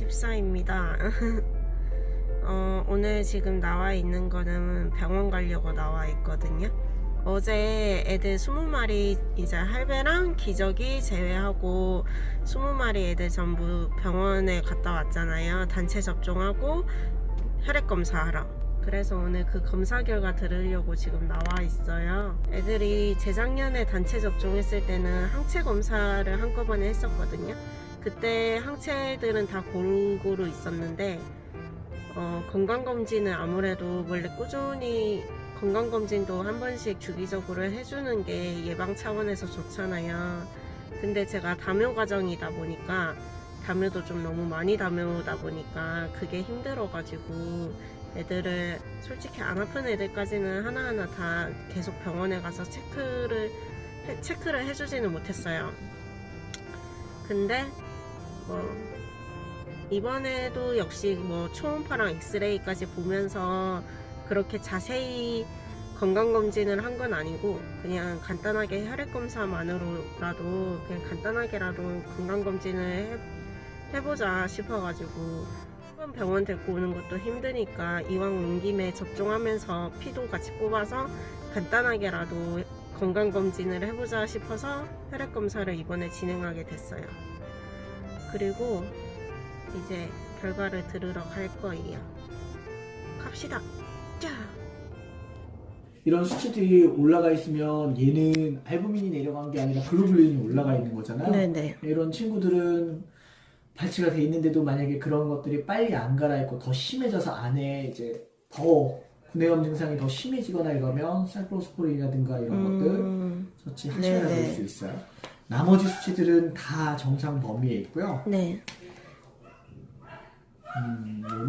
14입니다. 오늘 지금 나와 있는 거는 병원 가려고 나와 있거든요. 어제 애들 20마리 이제 할배랑 기저귀 제외하고 20마리 애들 전부 병원에 갔다 왔잖아요. 단체 접종하고 혈액 검사하러. 그래서 오늘 그 검사 결과 들으려고 지금 나와 있어요. 애들이 재작년에 단체 접종했을 때는 항체 검사를 한꺼번에 했었거든요. 그때 항체들은 다 골고루 있었는데 건강검진을 아무래도 원래 꾸준히 건강검진도 한 번씩 주기적으로 해주는 게 예방 차원에서 좋잖아요. 근데 제가 담요 과정이다 보니까 담요도 좀 너무 많이 담요다 보니까 그게 힘들어가지고 애들을 솔직히 안 아픈 애들까지는 하나하나 다 계속 병원에 가서 체크를 해주지는 못했어요. 근데 이번에도 역시 초음파랑 엑스레이까지 보면서 그렇게 자세히 건강검진을 한 건 아니고 그냥 간단하게 혈액검사만으로라도 그냥 간단하게라도 건강검진을 해보자 싶어가지고 한번 병원 데리고 오는 것도 힘드니까 이왕 온 김에 접종하면서 피도 같이 뽑아서 간단하게라도 건강검진을 해보자 싶어서 혈액검사를 이번에 진행하게 됐어요. 그리고 이제 결과를 들으러 갈 거예요. 갑시다. 자. 이런 수치들이 올라가 있으면 얘는 알부민이 내려간 게 아니라 글로불린이 올라가 있는 거잖아요. 네네. 이런 친구들은 발치가 돼 있는데도 만약에 그런 것들이 빨리 안 갈아있고 더 심해져서 안에 이제 더 구내염 증상이 더 심해지거나 이러면 사이클로스포린이라든가 이런 것들 처치하셔야 될 수 있어요. 나머지 수치들은 다 정상 범위에 있고요. 네.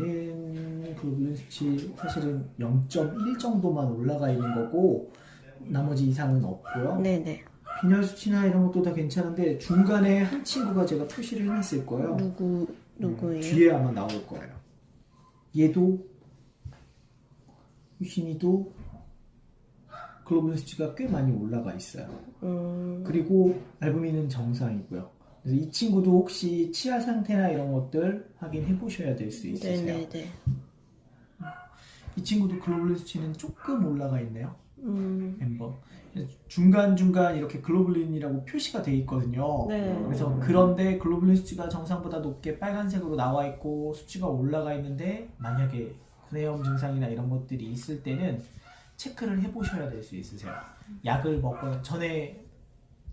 얘는 글로불린 수치 사실은 0.1 정도만 올라가 있는 거고 나머지 이상은 없고요. 네네. 빈혈 수치나 이런 것도 다 괜찮은데 중간에 한 친구가 제가 표시를 해놨을 거예요. 누구예요? 뒤에 아마 나올 거예요. 얘도 유신이도 글로불린 수치가 꽤 많이 올라가 있어요. 그리고 알부민은 정상이고요. 그래서 이 친구도 혹시 치아 상태나 이런 것들 확인해 보셔야 될 수 있으세요. 네네네. 이 친구도 글로불린 수치는 조금 올라가 있네요. 멤버 중간중간 이렇게 글로불린이라고 표시가 돼 있거든요. 네. 그래서 그런데 글로불린 수치가 정상보다 높게 빨간색으로 나와 있고 수치가 올라가 있는데 만약에 구내염 증상이나 이런 것들이 있을 때는 체크를 해보셔야 될 수 있으세요. 약을 먹거나 전에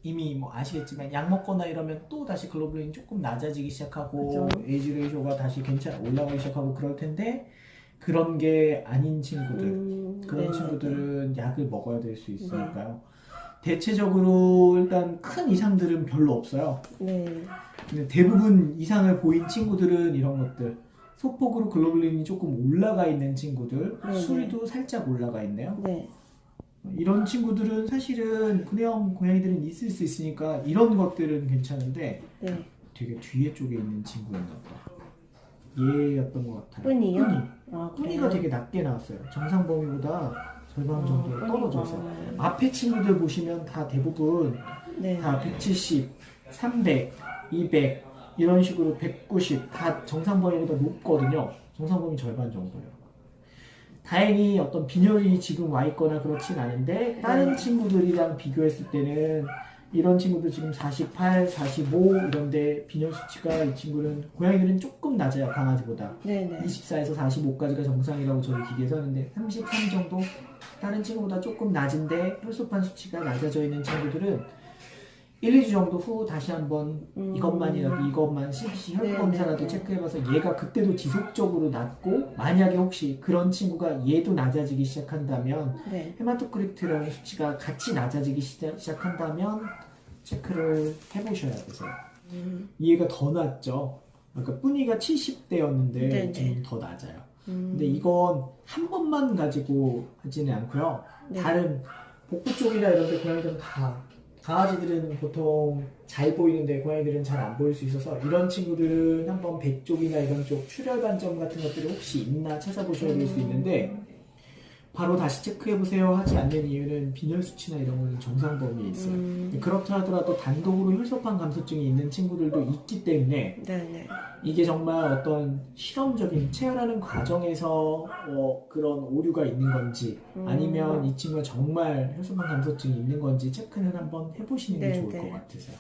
이미 아시겠지만 약 먹거나 이러면 또 다시 글로불린이 조금 낮아지기 시작하고 에이지 레이쇼가 다시 올라가기 시작하고 그럴 텐데 그런 게 아닌 친구들 그런 친구들은 약을 먹어야 될 수 있으니까요. 대체적으로 일단 큰 이상들은 별로 없어요. 네. 근데 대부분 이상을 보인 친구들은 이런 것들 소폭으로 글로불린이 조금 올라가 있는 친구들 수리도 살짝 올라가 있네요. 네. 이런 친구들은 사실은 구내염 고양이들은 있을 수 있으니까 이런 것들은 괜찮은데 되게 뒤에 쪽에 있는 친구였나 봐. 얘였던 것 같아요. 뿌니요? 뿌니가 되게 낮게 나왔어요. 정상 범위보다 절반 정도 떨어져 있어요. 앞에 친구들 보시면 다 대부분 다 170, 300, 200 이런 식으로 190 다 정상 범위보다 높거든요. 정상 범위 절반 정도예요. 다행히 어떤 빈혈이 지금 와 있거나 그렇진 않은데 다른 친구들이랑 비교했을 때는 이런 친구들 지금 48, 45 이런데 빈혈 수치가 이 친구는 고양이들은 조금 낮아요. 강아지보다. 24에서 45까지가 정상이라고 저희 기계에서 하는데 33 정도 다른 친구보다 조금 낮은데 혈소판 수치가 낮아져 있는 친구들은 1, 2주 정도 후 다시 한번 이것만 CBC 혈검사라도 체크해봐서 얘가 그때도 지속적으로 낮고 만약에 혹시 그런 친구가 얘도 낮아지기 시작한다면 헤마토크리트라는 수치가 같이 낮아지기 시작한다면 체크를 해보셔야 되세요. 얘가 더 낮죠. 그러니까 뿌니가 70대였는데 지금 더 낮아요. 근데 이건 한 번만 가지고 하지는 않고요. 다른 복부 쪽이나 이런 데 고양이들은 다 강아지들은 보통 잘 보이는데 고양이들은 잘 안 보일 수 있어서 이런 친구들은 한번 배 쪽이나 이런 쪽 출혈 반점 같은 것들이 혹시 있나 찾아보셔야 될 수 있는데 바로 다시 체크해보세요 하지 않는 이유는 빈혈 수치나 이런 거는 정상 범위에 있어요. 그렇다 하더라도 단독으로 혈소판 감소증이 있는 친구들도 있기 때문에 네네. 이게 정말 어떤 실험적인 체열하는 과정에서 그런 오류가 있는 건지 아니면 이 친구가 정말 혈소판 감소증이 있는 건지 체크는 한번 해보시는 게 좋을 것 같으세요.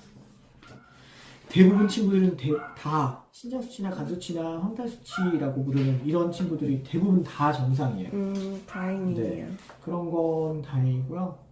대부분 친구들은 다 신장 수치나 간 수치나 황탈 수치라고 부르는 이런 친구들이 대부분 다 정상이에요. 다행이네요. 네, 그런 건 다행이고요.